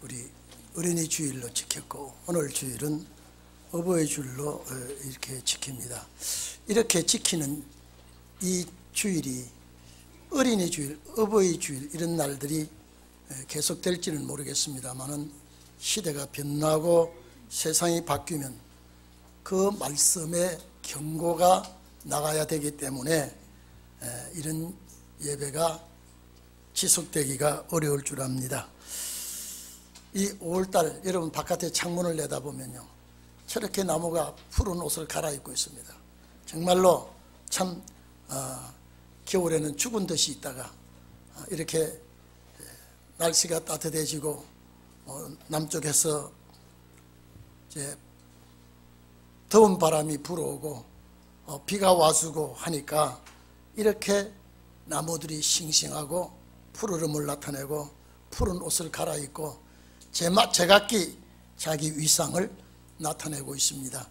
우리 어린이 주일로 지켰고, 오늘 주일은 어버이 주일로 이렇게 지킵니다. 이렇게 지키는 이 주일이 어린이 주일, 어버이 주일 이런 날들이 계속될지는 모르겠습니다만은 시대가 변하고 세상이 바뀌면 그 말씀의 경고가 나가야 되기 때문에 이런 예배가 지속되기가 어려울 줄 압니다. 이 5월달 여러분 바깥에 창문을 내다보면요, 저렇게 나무가 푸른 옷을 갈아입고 있습니다. 정말로 참 겨울에는 죽은 듯이 있다가 이렇게 날씨가 따뜻해지고 남쪽에서 이제 더운 바람이 불어오고 비가 와주고 하니까 이렇게 나무들이 싱싱하고 푸르름을 나타내고 푸른 옷을 갈아입고 제각기 자기 위상을 나타내고 있습니다.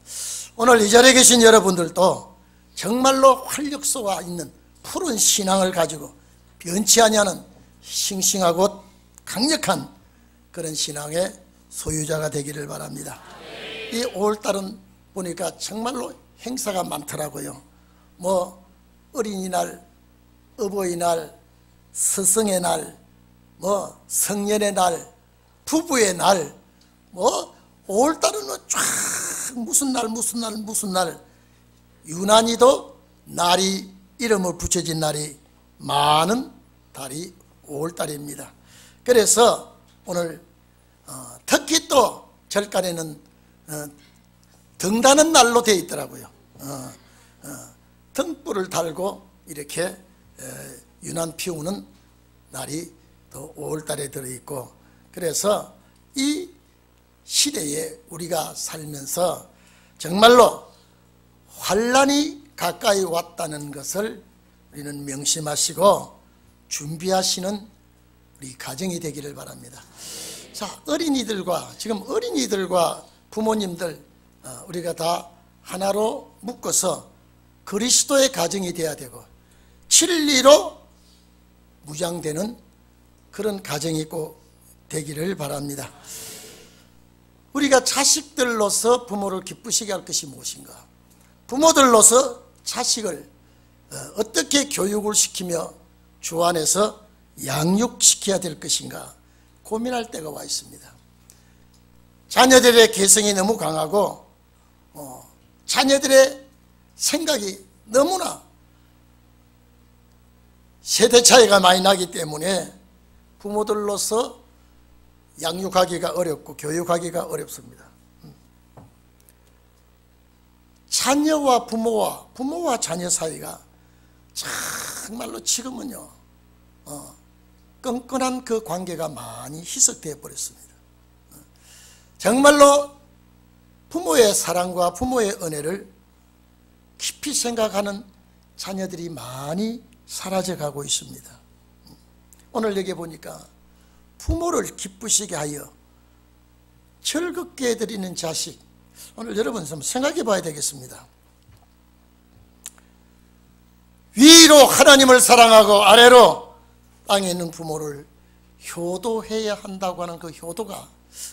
오늘 이 자리에 계신 여러분들도 정말로 활력소가 있는 푸른 신앙을 가지고 변치 아니하는 싱싱하고 강력한 그런 신앙의 소유자가 되기를 바랍니다. 이 5월달은 보니까 정말로 행사가 많더라고요. 뭐 어린이날, 어버이날, 스승의 날, 뭐 성년의 날, 부부의 날, 뭐 5월달은 쫙 무슨 날 유난히도 날이 이름을 붙여진 날이 많은 달이 5월달입니다. 그래서 오늘 특히 또 절간에는 등다는 날로 되어 있더라고요. 등불을 달고 이렇게 유난 피우는 날이 또 5월달에 들어있고, 그래서 이 시대에 우리가 살면서 정말로 환난이 가까이 왔다는 것을 우리는 명심하시고 준비하시는 우리 가정이 되기를 바랍니다. 자, 지금 어린이들과 부모님들 우리가 다 하나로 묶어서 그리스도의 가정이 되어야 되고 진리로 무장되는 그런 가정이 꼭 되기를 바랍니다. 우리가 자식들로서 부모를 기쁘시게 할 것이 무엇인가? 부모들로서 자식을 어떻게 교육을 시키며 주 안에서 양육시켜야 될 것인가 고민할 때가 와 있습니다. 자녀들의 개성이 너무 강하고 자녀들의 생각이 너무나 세대 차이가 많이 나기 때문에 부모들로서 양육하기가 어렵고 교육하기가 어렵습니다. 자녀와 부모와 자녀 사이가 정말로 지금은요 끈끈한 그 관계가 많이 희석되어 버렸습니다. 정말로 부모의 사랑과 부모의 은혜를 깊이 생각하는 자녀들이 많이 사라져가고 있습니다. 오늘 여기 보니까 부모를 기쁘시게 하여 즐겁게 해드리는 자식, 오늘 여러분 좀 생각해 봐야 되겠습니다. 위로 하나님을 사랑하고 아래로 땅에 있는 부모를 효도해야 한다고 하는 그 효도가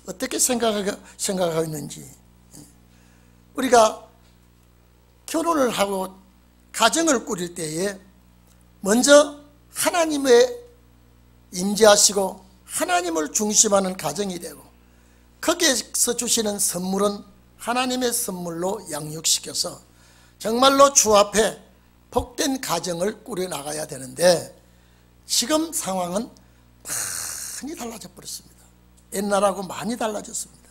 어떻게 생각하고 있는지, 우리가 결혼을 하고 가정을 꾸릴 때에 먼저 하나님의 임재하시고 하나님을 중심하는 가정이 되고 거기에서 주시는 선물은 하나님의 선물로 양육시켜서 정말로 주 앞에 복된 가정을 꾸려나가야 되는데 지금 상황은 많이 달라져 버렸습니다. 옛날하고 많이 달라졌습니다.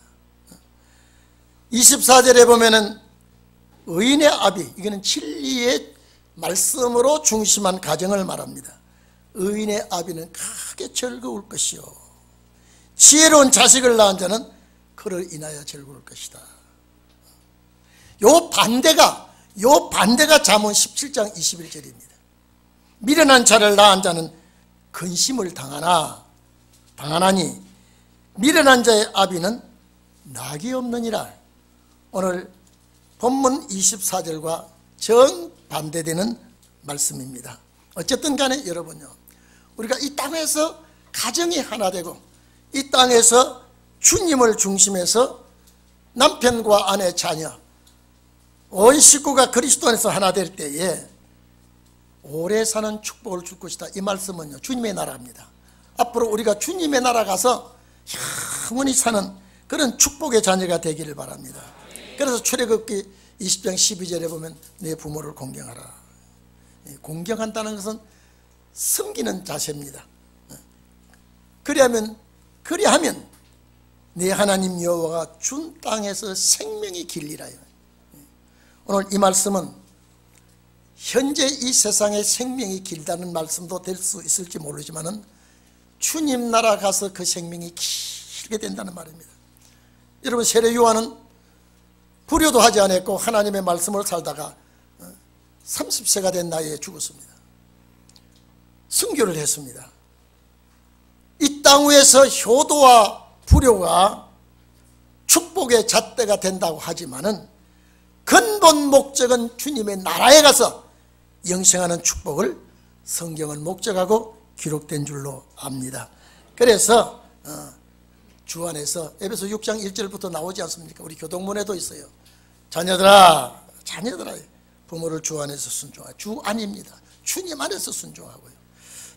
24절에 보면은 의인의 아비, 이거는 진리의 말씀으로 중심한 가정을 말합니다. 의인의 아비는 크게 즐거울 것이요 지혜로운 자식을 낳은 자는 그를 인하여 즐거울 것이다. 요 반대가 잠언 17장 21절입니다. 미련한 자를 낳은 자는 근심을 당하나니 미련한 자의 아비는 낙이 없느니라. 오늘 본문 24절과 정반대되는 말씀입니다. 어쨌든 간에 여러분요, 우리가 이 땅에서 가정이 하나 되고 이 땅에서 주님을 중심해서 남편과 아내, 자녀, 온 식구가 그리스도 안에서 하나 될 때에 오래 사는 축복을 줄 것이다. 이 말씀은요, 주님의 나라입니다. 앞으로 우리가 주님의 나라 가서 영원히 사는 그런 축복의 자녀가 되기를 바랍니다. 그래서 출애굽기 20장 12절에 보면 내 부모를 공경하라. 공경한다는 것은 섬기는 자세입니다. 그리하면 내 하나님 여호와가 준 땅에서 생명이 길리라요. 오늘 이 말씀은 현재 이 세상에 생명이 길다는 말씀도 될 수 있을지 모르지만은 주님 나라 가서 그 생명이 길게 된다는 말입니다. 여러분, 세례 요한은 불효도 하지 않았고 하나님의 말씀을 살다가 30세가 된 나이에 죽었습니다. 순교를 했습니다. 이 땅 위에서 효도와 불효가 축복의 잣대가 된다고 하지만은 근본 목적은 주님의 나라에 가서 영생하는 축복을 성경은 목적하고 기록된 줄로 압니다. 그래서 주 안에서 에베소 6장 1절부터 나오지 않습니까? 우리 교동문에도 있어요. 자녀들아 부모를 주 안에서 순종하라. 주 안입니다. 주님 안에서 순종하고요.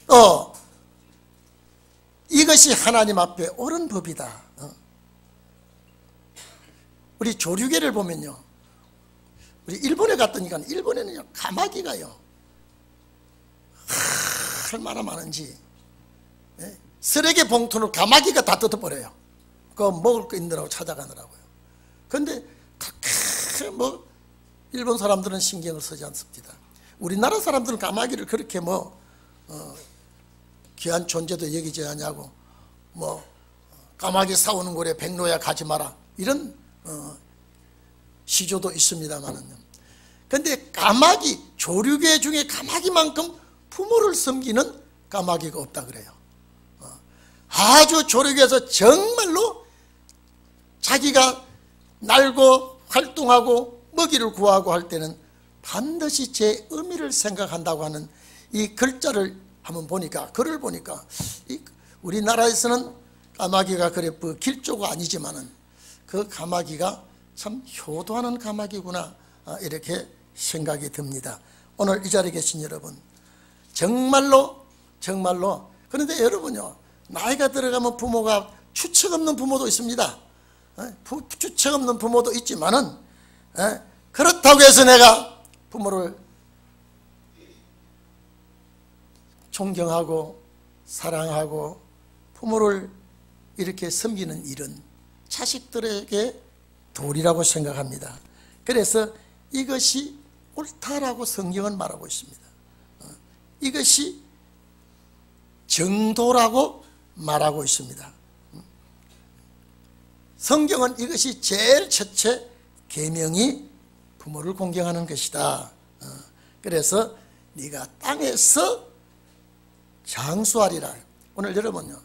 또 이것이 하나님 앞에 옳은 법이다. 우리 조류계를 보면요, 우리 일본에 갔더니까 일본에는요, 가마귀가요 얼마나 많은지, 쓰레기 봉투를 가마귀가 다 뜯어버려요. 그거 먹을 거 있느라고 찾아가느라고요. 그런데 뭐 일본 사람들은 신경을 쓰지 않습니다. 우리나라 사람들은 가마귀를 그렇게 귀한 존재도 여기지 않냐고, 까마귀 싸우는 곳에 백로야 가지 마라, 이런 시조도 있습니다만은요. 근데 조류계 중에 까마귀만큼 부모를 섬기는 까마귀가 없다 그래요. 아주 조류계에서 정말로 자기가 날고 활동하고 먹이를 구하고 할 때는 반드시 제 의미를 생각한다고 하는 이 글자를 한번 보니까, 글을 보니까 우리나라에서는 까마귀가 그래 길조가 아니지만은 그 까마귀가 참 효도하는 까마귀구나, 이렇게 생각이 듭니다. 오늘 이 자리에 계신 여러분, 정말로 그런데 여러분요, 나이가 들어가면 부모가 추측 없는 부모도 있습니다. 추측 없는 부모도 있지만은 그렇다고 해서 내가 부모를 존경하고 사랑하고 부모를 이렇게 섬기는 일은 자식들에게 도리라고 생각합니다. 그래서 이것이 옳다라고 성경은 말하고 있습니다. 이것이 정도라고 말하고 있습니다. 성경은 이것이 제일 첫째 계명이 부모를 공경하는 것이다. 그래서 네가 땅에서 장수하리라. 오늘 여러분요,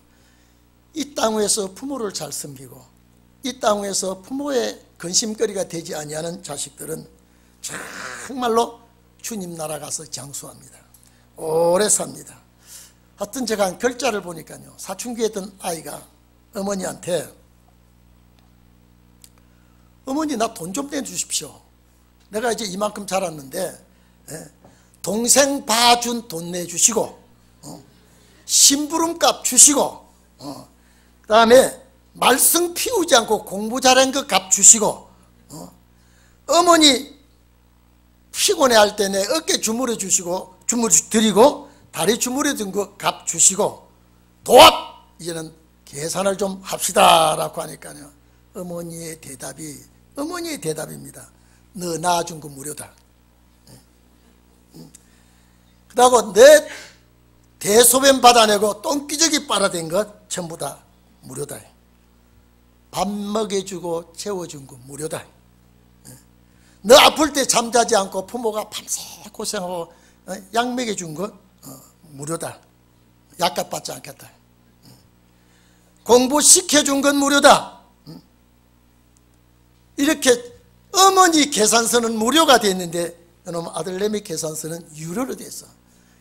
이 땅 위에서 부모를 잘 섬기고 이 땅 위에서 부모의 근심거리가 되지 아니하는 자식들은 정말로 주님 나라 가서 장수합니다. 오래 삽니다. 하여튼 제가 한 글자를 보니까요, 사춘기에 있던 아이가 어머니한테, 어머니 나 돈 좀 내주십시오. 내가 이제 이만큼 자랐는데 동생 봐준 돈 내주시고 심부름값 주시고 그 다음에 말썽 피우지 않고 공부 잘한 거 값 주시고 어머니 피곤해할 때 내 어깨 주무려 주시고 주무려 드리고 다리 주무려 든 거 값 주시고 도합 이제는 계산을 좀 합시다 라고 하니까요, 어머니의 대답입니다. 너 낳아준 거 무료다. 그러고 내 대소변 받아내고 똥기저귀 빨아댄 것 전부 다 무료다. 밥 먹여주고 재워준 거 무료다. 너 아플 때 잠자지 않고 부모가 밤새 고생하고 약 먹여준 것 무료다. 약값 받지 않겠다. 공부시켜준 건 무료다. 이렇게 어머니 계산서는 무료가 됐는데 이놈 아들내미 계산서는 유료로 됐어.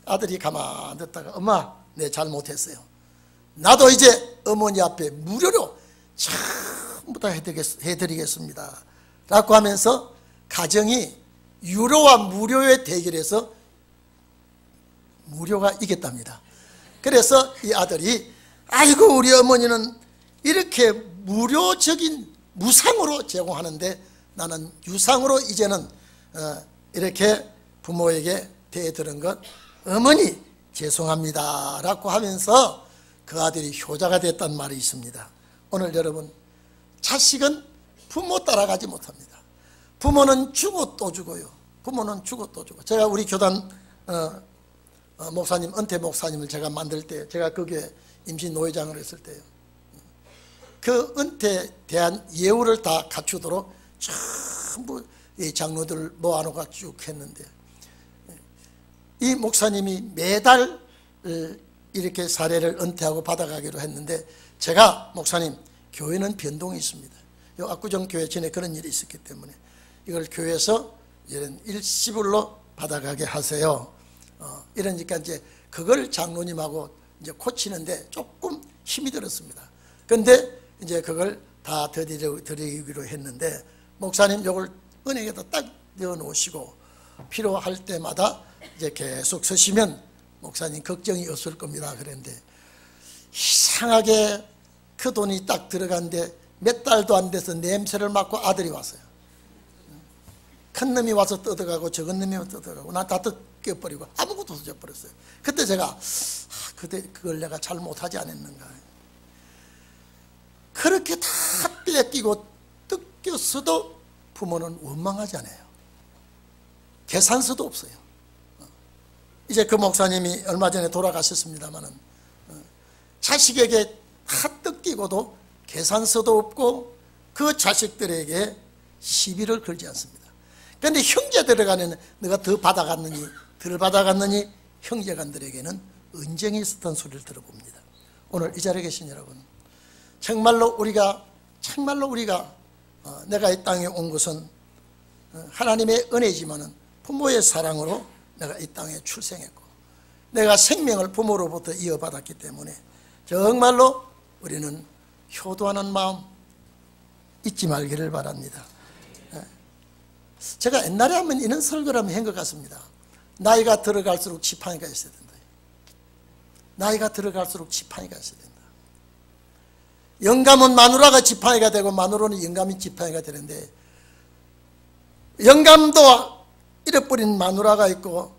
아들이 가만히 듣다가 엄마 내 잘못했어요. 나도 이제 어머니 앞에 무료로 전부 다 해드리겠습니다 라고 하면서 가정이 유료와 무료의 대결에서 무료가 이겼답니다. 그래서 이 아들이 아이고 우리 어머니는 이렇게 무료적인 무상으로 제공하는데 나는 유상으로 이제는 이렇게 부모에게 대들은 것 어머니 죄송합니다 라고 하면서 그 아들이 효자가 됐단 말이 있습니다. 오늘 여러분 자식은 부모 따라가지 못합니다. 부모는 주고 또 주고요. 부모는 주고 또 주고. 제가 우리 교단 목사님 은퇴 목사님을 제가 만들 때 제가 거기에 임시 노회장을 했을 때요. 그 은퇴에 대한 예우를 다 갖추도록 전부 이 장로들 모아놓고 쭉 했는데 이 목사님이 매달 이렇게 사례를 은퇴하고 받아가기로 했는데 제가 목사님 교회는 변동이 있습니다. 요 압구정 교회 전에 그런 일이 있었기 때문에 이걸 교회에서 이런 일시불로 받아가게 하세요. 이러니까 이제 그걸 장로님하고 이제 고치는데 조금 힘이 들었습니다. 근데 이제 그걸 다 드리기로 했는데 목사님 요걸 은행에다 딱 넣어 놓으시고 필요할 때마다 이제 계속 쓰시면 목사님 걱정이 없을 겁니다. 그랬는데 이상하게 그 돈이 딱 들어갔는데 몇 달도 안 돼서 냄새를 맡고 아들이 왔어요. 큰 놈이 와서 뜯어가고 적은 놈이 와서 뜯어가고 난 다 뜯겨버리고 아무것도 없어져버렸어요. 그때 제가 그때 그걸 내가 잘못하지 않았는가. 그렇게 다 뺏기고 뜯겼어도 부모는 원망하지 않아요. 계산서도 없어요. 이제 그 목사님이 얼마 전에 돌아가셨습니다마는 자식에게 다 뜯기고도 계산서도 없고 그 자식들에게 시비를 걸지 않습니다. 그런데 형제들에게는 내가 더 받아갔느니 덜 받아갔느니 형제간들에게는 언쟁이 있었던 소리를 들어봅니다. 오늘 이 자리에 계신 여러분 정말로 우리가 내가 이 땅에 온 것은 하나님의 은혜지만은 부모의 사랑으로 내가 이 땅에 출생했고 내가 생명을 부모로부터 이어받았기 때문에 정말로 우리는 효도하는 마음 잊지 말기를 바랍니다. 제가 옛날에 한번 이런 설교를 한번 한 것 같습니다. 나이가 들어갈수록 지팡이가 있어야 된다. 나이가 들어갈수록 지팡이가 있어야 된다. 영감은 마누라가 지팡이가 되고 마누라는 영감이 지팡이가 되는데 영감도 잃어버린 마누라가 있고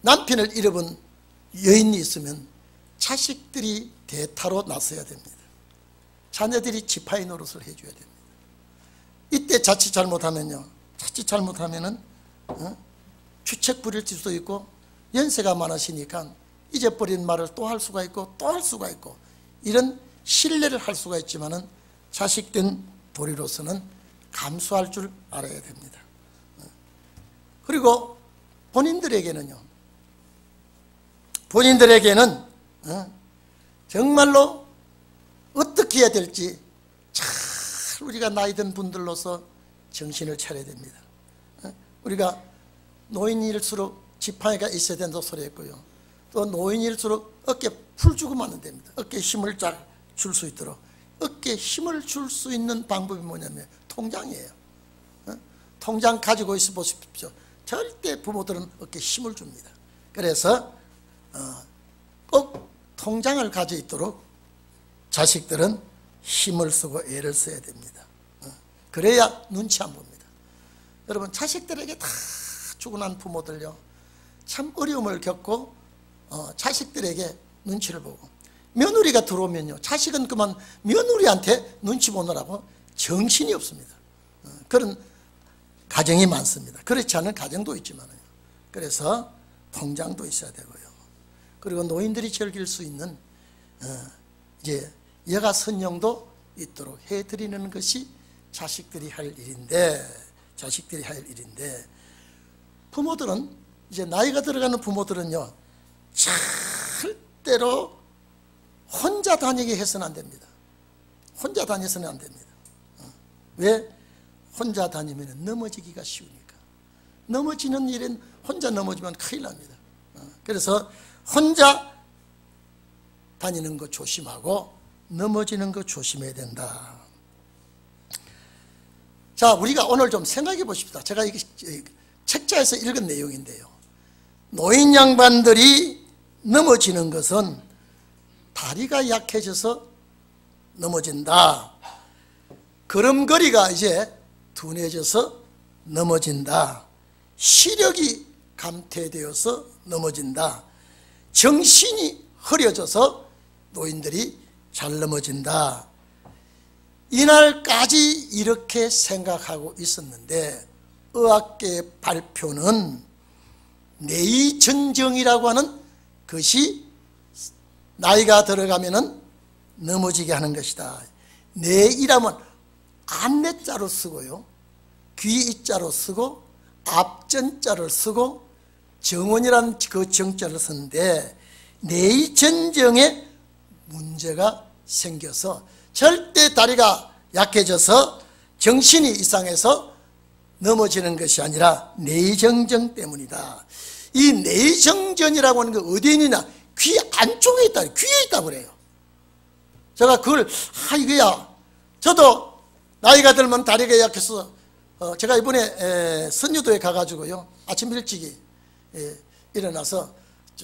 남편을 잃어본 여인이 있으면 자식들이 대타로 나서야 됩니다. 자녀들이 지팡이 노릇을 해줘야 됩니다. 이때 자칫 잘못하면은 주책 부릴 수도 있고 연세가 많으시니까 잊어버린 말을 또 할 수가 있고 또 할 수가 있고 이런 신뢰를 할 수가 있지만은 자식된 도리로서는 감수할 줄 알아야 됩니다. 그리고 본인들에게는 정말로 어떻게 해야 될지 잘 우리가 나이 든 분들로서 정신을 차려야 됩니다. 우리가 노인일수록 지팡이가 있어야 된다고 소리 했고요. 또 노인일수록 어깨 풀 주고만 하면 됩니다. 어깨에 힘을 쫙 줄 수 있도록. 어깨에 힘을 줄 수 있는 방법이 뭐냐면 통장이에요. 통장 가지고 있어 보십시오. 절대 부모들은 어깨에 힘을 줍니다. 그래서 꼭 통장을 가지고 있도록 자식들은 힘을 쓰고 애를 써야 됩니다. 그래야 눈치 안 봅니다. 여러분 자식들에게 다 주고 난 부모들요 참 어려움을 겪고 자식들에게 눈치를 보고 며느리가 들어오면요 자식은 그만 며느리한테 눈치 보느라고 정신이 없습니다. 그런 가정이 많습니다. 그렇지 않은 가정도 있지만요. 그래서 통장도 있어야 되고요. 그리고 노인들이 즐길 수 있는 이제 여가 선용도 있도록 해드리는 것이 자식들이 할 일인데 부모들은 이제 나이가 들어가는 부모들은요 절대로 혼자 다니게 해서는 안 됩니다. 혼자 다녀서는 안 됩니다. 왜? 혼자 다니면 넘어지기가 쉬우니까. 넘어지는 일은 혼자 넘어지면 큰일 납니다. 그래서 혼자 다니는 거 조심하고 넘어지는 거 조심해야 된다. 자, 우리가 오늘 좀 생각해 보십시다. 제가 이게 책자에서 읽은 내용인데요. 노인 양반들이 넘어지는 것은 다리가 약해져서 넘어진다. 걸음걸이가 이제 둔해져서 넘어진다. 시력이 감퇴되어서 넘어진다. 정신이 흐려져서 노인들이 잘 넘어진다. 이날까지 이렇게 생각하고 있었는데 의학계의 발표는 뇌전증이라고 하는 것이 나이가 들어가면은 넘어지게 하는 것이다. 뇌이라면 안내자로 쓰고요, 귀이자로 쓰고 앞전자를 쓰고 정원이라는 그 정자를 쓰는데 뇌전증에 문제가 생겨서 절대 다리가 약해져서 정신이 이상해서 넘어지는 것이 아니라 뇌정전 때문이다. 이 뇌정전이라고 하는 게 어디에 있느냐? 귀 안쪽에 있다. 귀에 있다고 그래요. 제가 그걸 이거야. 저도 나이가 들면 다리가 약해서 제가 이번에 선유도에 가가지고요, 아침 일찍이 일어나서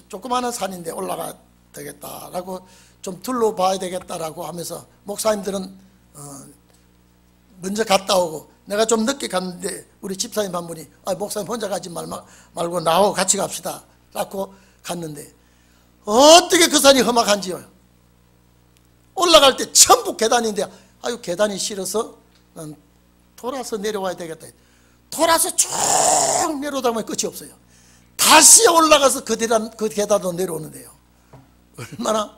조그마한 산인데 올라가 되겠다라고 좀 둘러봐야 되겠다라고 하면서 목사님들은 먼저 갔다 오고 내가 좀 늦게 갔는데 우리 집사님 한 분이 목사님 혼자 가지 말고 나하고 같이 갑시다 라고 갔는데 어떻게 그 산이 험악한지요. 올라갈 때 전부 계단인데 계단이 싫어서 난 돌아서 내려와야 되겠다. 돌아서 쭉 내려오다 보면 끝이 없어요. 다시 올라가서 그 계단도 내려오는데요, 얼마나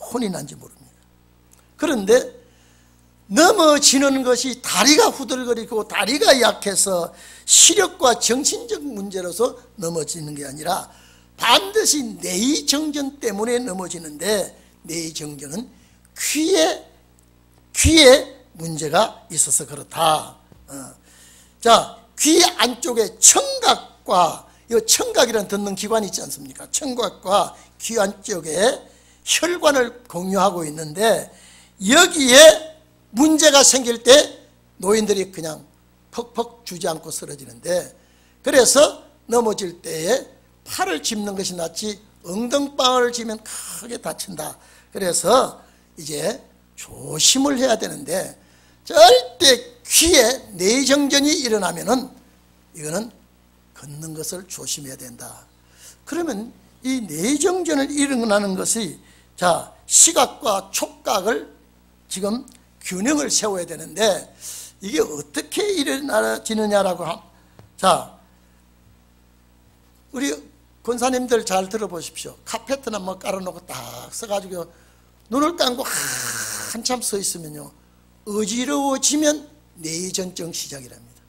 혼이 난지 모릅니다. 그런데 넘어지는 것이 다리가 후들거리고 다리가 약해서 시력과 정신적 문제로서 넘어지는 게 아니라 반드시 뇌정전 때문에 넘어지는데, 뇌정전은 귀에 문제가 있어서 그렇다. 자, 귀 안쪽에 청각과, 이 청각이라는 듣는 기관이 있지 않습니까? 청각과 귀 안쪽에 혈관을 공유하고 있는데 여기에 문제가 생길 때 노인들이 그냥 퍽퍽 주저앉고 쓰러지는데, 그래서 넘어질 때에 팔을 짚는 것이 낫지 엉덩방아를 쥐면 크게 다친다. 그래서 이제 조심을 해야 되는데 절대 귀에 뇌정전이 일어나면은 이거는 걷는 것을 조심해야 된다. 그러면 이 뇌정전을 일어나는 것이, 자, 시각과 촉각을 지금 균형을 세워야 되는데 이게 어떻게 일어나지느냐라고 자, 우리 권사님들 잘 들어보십시오. 카페트나 뭐 깔아놓고 딱 써가지고 눈을 감고 한참 서 있으면요, 어지러워지면 뇌전증 시작이랍니다.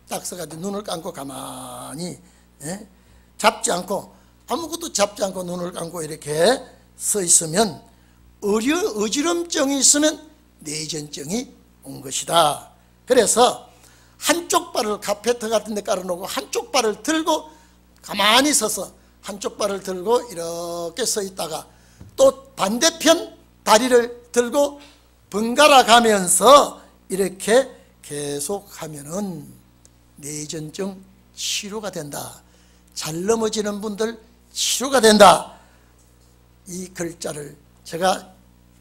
딱 써가지고 눈을 감고 가만히 잡지 않고, 아무것도 잡지 않고 눈을 감고 이렇게 서 있으면 어지럼증이 있으면 뇌전증이 온 것이다. 그래서 한쪽 발을 카페트 같은 데 깔아놓고 한쪽 발을 들고 가만히 서서 한쪽 발을 들고 이렇게 서 있다가 또 반대편 다리를 들고 번갈아 가면서 이렇게 계속 하면은 뇌전증 치료가 된다. 잘 넘어지는 분들 치료가 된다. 이 글자를 제가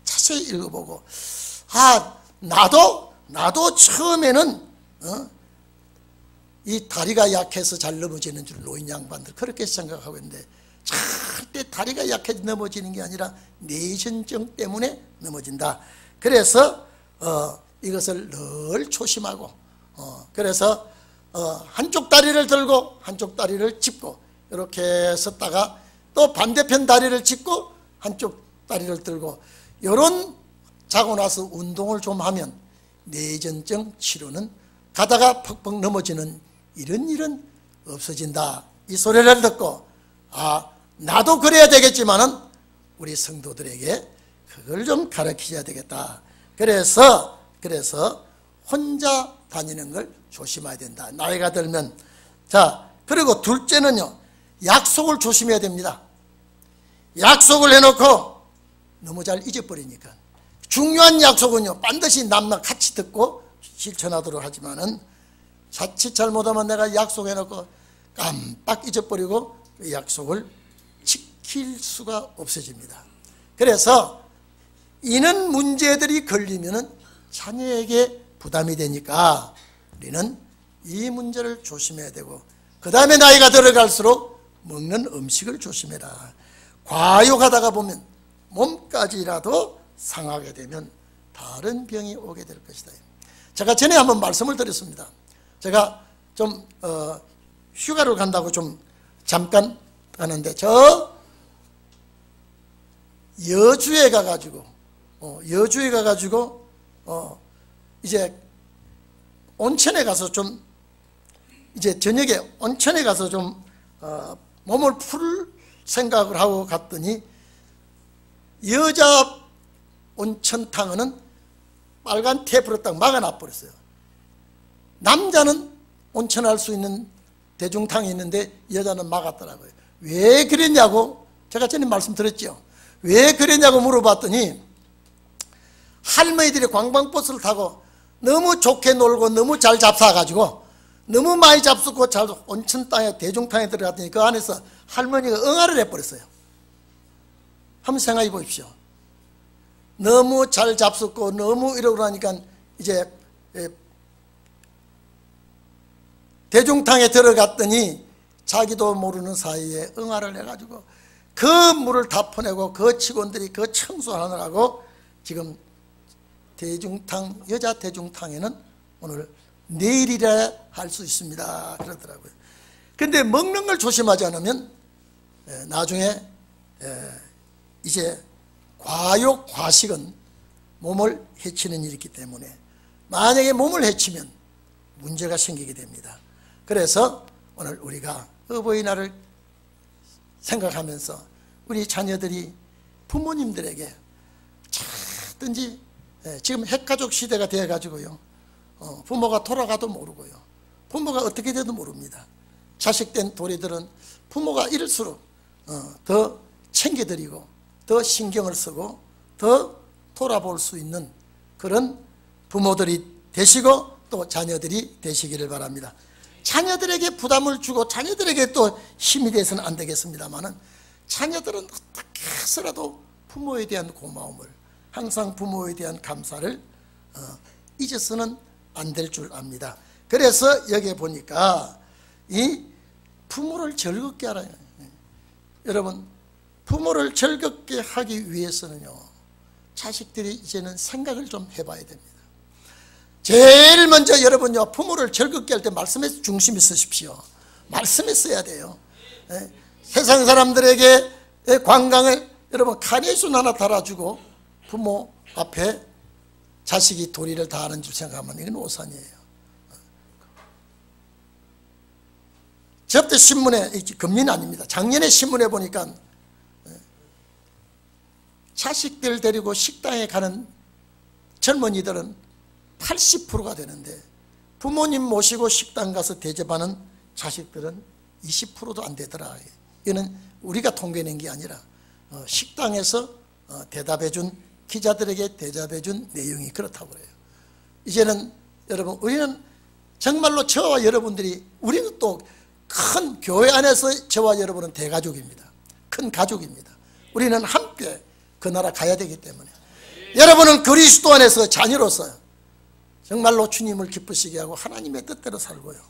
자세히 읽어보고 나도 처음에는 이 다리가 약해서 잘 넘어지는 줄 노인 양반들 그렇게 생각하고 있는데 절대 다리가 약해서 넘어지는 게 아니라 뇌전증 때문에 넘어진다. 그래서 이것을 늘 조심하고 그래서 한쪽 다리를 들고 한쪽 다리를 짚고 이렇게 섰다가 또 반대편 다리를 짚고 한쪽 다리를 들고, 이런 자고 나서 운동을 좀 하면 뇌전증 치료는 가다가 퍽퍽 넘어지는 이런 일은 없어진다. 이 소리를 듣고 나도 그래야 되겠지만은 우리 성도들에게 그걸 좀 가르쳐야 되겠다. 그래서 혼자 다니는 걸 조심해야 된다. 나이가 들면. 자, 그리고 둘째는요, 약속을 조심해야 됩니다. 약속을 해놓고 너무 잘 잊어버리니까 중요한 약속은요 반드시 남과 같이 듣고 실천하도록 하지만은 자칫 잘못하면 내가 약속해놓고 깜빡 잊어버리고 그 약속을 지킬 수가 없어집니다. 그래서 이런 문제들이 걸리면은 자녀에게 부담이 되니까 우리는 이 문제를 조심해야 되고, 그 다음에 나이가 들어갈수록 먹는 음식을 조심해라. 과욕하다가 보면 몸까지라도 상하게 되면 다른 병이 오게 될 것이다. 제가 전에 한번 말씀을 드렸습니다. 제가 좀 휴가를 간다고 좀 잠깐 가는데 저 여주에 가가지고 이제 온천에 가서 좀 이제 저녁에 온천에 가서 좀 몸을 풀 생각을 하고 갔더니 여자 온천탕은 빨간 테이프로 딱 막아놔 버렸어요. 남자는 온천할 수 있는 대중탕이 있는데 여자는 막았더라고요. 왜 그랬냐고 제가 전에 말씀드렸죠. 왜 그랬냐고 물어봤더니 할머니들이 관광버스를 타고 너무 좋게 놀고 너무 잘 잡사가지고 너무 많이 잡수고 잘 온천땅에 대중탕에 들어갔더니 그 안에서 할머니가 응아를 해버렸어요. 한번 생각해 보십시오. 너무 잘 잡수고 너무 이러고 나니까 이제 대중탕에 들어갔더니 자기도 모르는 사이에 응아를 해가지고 그 물을 다 퍼내고 그 직원들이 그 청소하느라고 지금 대중탕, 여자 대중탕에는 오늘 내일이라 할 수 있습니다 그러더라고요. 근데 먹는 걸 조심하지 않으면 나중에 이제 과욕, 과식은 몸을 해치는 일이기 때문에 만약에 몸을 해치면 문제가 생기게 됩니다. 그래서 오늘 우리가 어버이날을 생각하면서 우리 자녀들이 부모님들에게 차든지 지금 핵가족 시대가 되어가지고요 부모가 돌아가도 모르고요 부모가 어떻게 돼도 모릅니다. 자식된 도리들은 부모가 이럴수록 더 챙겨드리고 더 신경을 쓰고 더 돌아볼 수 있는 그런 부모들이 되시고 또 자녀들이 되시기를 바랍니다. 자녀들에게 부담을 주고 자녀들에게 또 힘이 돼서는 안 되겠습니다만은 자녀들은 어떻게 해서라도 부모에 대한 고마움을 항상 부모에 대한 감사를 잊어서는 안 될 줄 압니다. 그래서 여기에 보니까 이 부모를 즐겁게 하라. 여러분 부모를 즐겁게 하기 위해서는요 자식들이 이제는 생각을 좀 해봐야 됩니다. 제일 먼저 여러분요 부모를 즐겁게 할 때 말씀에 중심이 쓰십시오. 말씀에 써야 돼요. 세상 사람들에게 관광을 여러분 카네이션 하나 달아주고 부모 앞에 자식이 도리를 다하는 줄 생각하면 이건 오산이에요. 저때 신문에 금리는 아닙니다. 작년에 신문에 보니까 자식들 데리고 식당에 가는 젊은이들은 80%가 되는데 부모님 모시고 식당 가서 대접하는 자식들은 20%도 안 되더라. 이거는 우리가 통계낸 게 아니라 식당에서 대답해준 기자들에게 대답해준 내용이 그렇다고 그래요. 이제는 여러분 우리는 정말로 저와 여러분들이 우리는 또 큰 교회 안에서 저와 여러분은 대가족입니다. 큰 가족입니다. 우리는 함께 그 나라 가야 되기 때문에 여러분은 그리스도 안에서 자녀로서 정말로 주님을 기쁘시게 하고 하나님의 뜻대로 살고요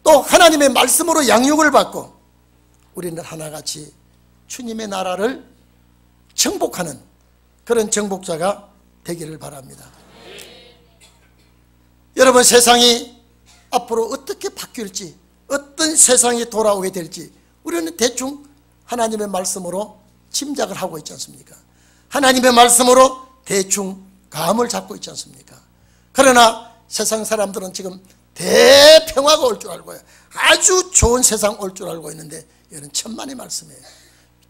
또 하나님의 말씀으로 양육을 받고 우리는 하나같이 주님의 나라를 정복하는 그런 정복자가 되기를 바랍니다. 여러분 세상이 앞으로 어떻게 바뀔지 어떤 세상이 돌아오게 될지 우리는 대충 하나님의 말씀으로 짐작을 하고 있지 않습니까? 하나님의 말씀으로 대충 감을 잡고 있지 않습니까? 그러나 세상 사람들은 지금 대평화가 올 줄 알고요 아주 좋은 세상 올 줄 알고 있는데 이건 천만의 말씀이에요.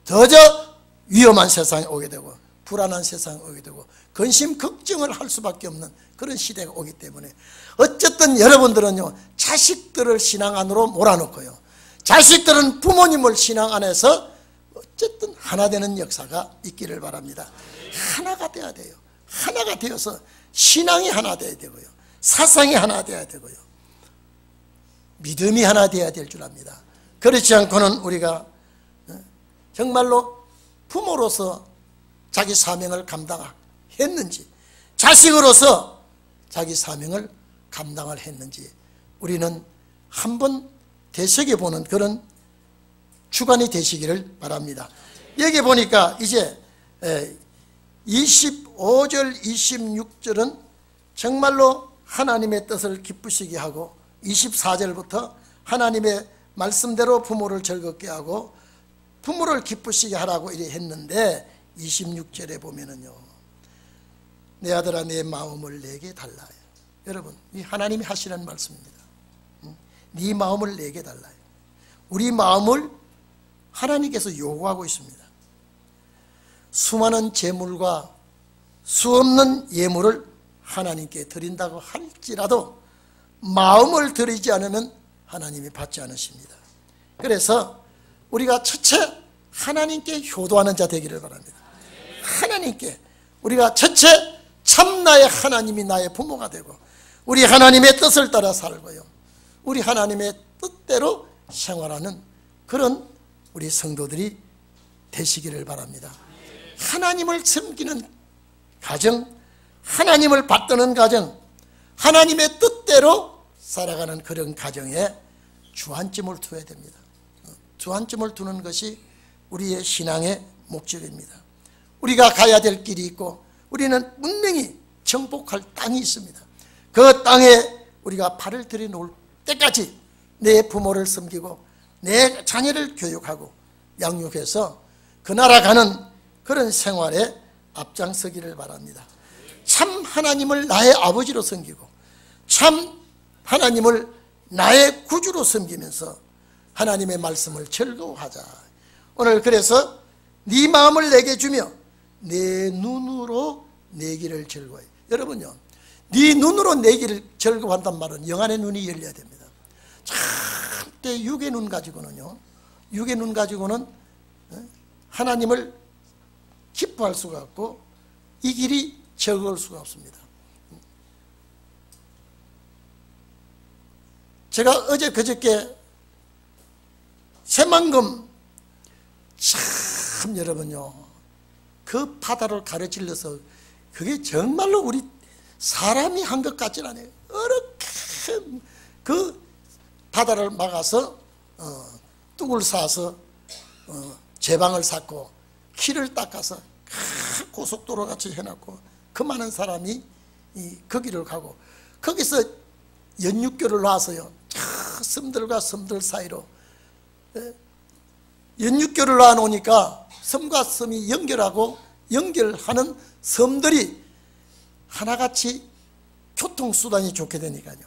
더저 위험한 세상이 오게 되고 불안한 세상이 오게 되고 근심 걱정을 할 수밖에 없는 그런 시대가 오기 때문에 어쨌든 여러분들은요 자식들을 신앙 안으로 몰아넣고요 자식들은 부모님을 신앙 안에서 어쨌든 하나 되는 역사가 있기를 바랍니다. 하나가 돼야 돼요. 하나가 되어서 신앙이 하나 돼야 되고요, 사상이 하나 돼야 되고요, 믿음이 하나 돼야 될 줄 압니다. 그렇지 않고는 우리가 정말로 부모로서 자기 사명을 감당했는지, 자식으로서 자기 사명을 감당을 했는지 우리는 한번 되새겨보는 그런 주간이 되시기를 바랍니다. 여기 보니까 이제 25절 26절은 정말로 하나님의 뜻을 기쁘시게 하고, 24절부터 하나님의 말씀대로 부모를 즐겁게 하고 부모를 기쁘시게 하라고 이래 했는데, 26절에 보면은요, 내 아들아 내 마음을 내게 달라요. 여러분, 이 하나님이 하시는 말씀입니다. 네 마음을 내게 달라요. 우리 마음을 하나님께서 요구하고 있습니다. 수많은 재물과 수없는 예물을 하나님께 드린다고 할지라도 마음을 드리지 않으면 하나님이 받지 않으십니다. 그래서 우리가 첫째 하나님께 효도하는 자 되기를 바랍니다. 하나님께 우리가 첫째 참 나의 하나님이 나의 부모가 되고, 우리 하나님의 뜻을 따라 살고요, 우리 하나님의 뜻대로 생활하는 그런 우리 성도들이 되시기를 바랍니다. 하나님을 섬기는 가정, 하나님을 받드는 가정, 하나님의 뜻대로 살아가는 그런 가정에 주안점을 두어야 됩니다. 주안점을 두는 것이 우리의 신앙의 목적입니다. 우리가 가야 될 길이 있고, 우리는 분명히 정복할 땅이 있습니다. 그 땅에 우리가 발을 들여놓을 때까지 내 부모를 섬기고 내 자녀를 교육하고 양육해서 그 나라 가는 그런 생활에 앞장서기를 바랍니다. 참 하나님을 나의 아버지로 섬기고 참 하나님을 나의 구주로 섬기면서 하나님의 말씀을 즐거워하자. 오늘 그래서 네 마음을 내게 주며 내 눈으로 내 길을 즐거워해. 여러분요, 네 눈으로 내 길을 즐거워한단 말은 영안의 눈이 열려야 됩니다. 절대 육의 눈 가지고는요, 육의 눈 가지고는 하나님을 기뻐할 수가 없고 이 길이 즐거울 수가 없습니다. 제가 어제 그저께 새만금, 참 여러분요, 그 바다를 가로질러서 그게 정말로 우리 사람이 한 것 같지는 않아요. 이렇게 그 바다를 막아서 뚝을 쌓아서 제방을 쌓고 길을 닦아서 고속도로 같이 해놨고 그 많은 사람이 그 길을 가고, 거기서 연육교를 놔서요, 섬들과 섬들 사이로 연육교를 놔놓으니까 섬과 섬이 연결하고 연결하는 섬들이 하나같이 교통수단이 좋게 되니까요,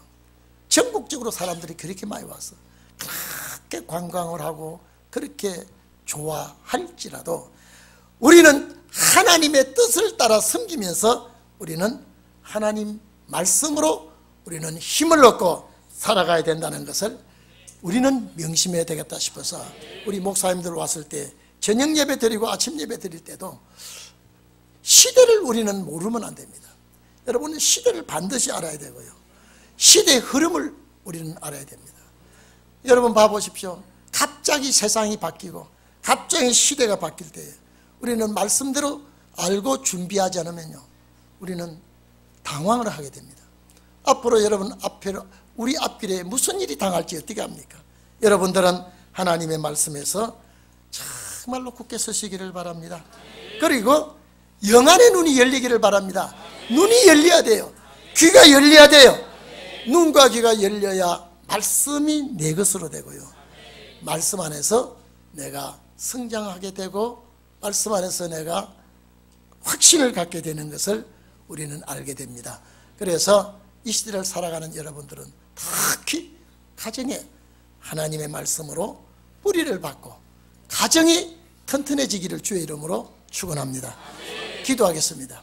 전국적으로 사람들이 그렇게 많이 와서 그렇게 관광을 하고 그렇게 좋아할지라도 우리는 하나님의 뜻을 따라 섬기면서 우리는 하나님 말씀으로 우리는 힘을 얻고 살아가야 된다는 것을 우리는 명심해야 되겠다 싶어서, 우리 목사님들 왔을 때 저녁 예배 드리고 아침 예배 드릴 때도 시대를 우리는 모르면 안 됩니다. 여러분은 시대를 반드시 알아야 되고요, 시대의 흐름을 우리는 알아야 됩니다. 여러분 봐보십시오. 갑자기 세상이 바뀌고 갑자기 시대가 바뀔 때 우리는 말씀대로 알고 준비하지 않으면요, 우리는 당황을 하게 됩니다. 앞으로 여러분 우리 앞길에 무슨 일이 당할지 어떻게 합니까? 여러분들은 하나님의 말씀에서 정말로 굳게 서시기를 바랍니다. 그리고 영안의 눈이 열리기를 바랍니다. 눈이 열려야 돼요. 귀가 열려야 돼요. 눈과 귀가 열려야 말씀이 내 것으로 되고요, 말씀 안에서 내가 성장하게 되고 말씀 안에서 내가 확신을 갖게 되는 것을 우리는 알게 됩니다. 그래서 이 시대를 살아가는 여러분들은 특히 가정에 하나님의 말씀으로 뿌리를 받고 가정이 튼튼해지기를 주의 이름으로 축원합니다. 기도하겠습니다.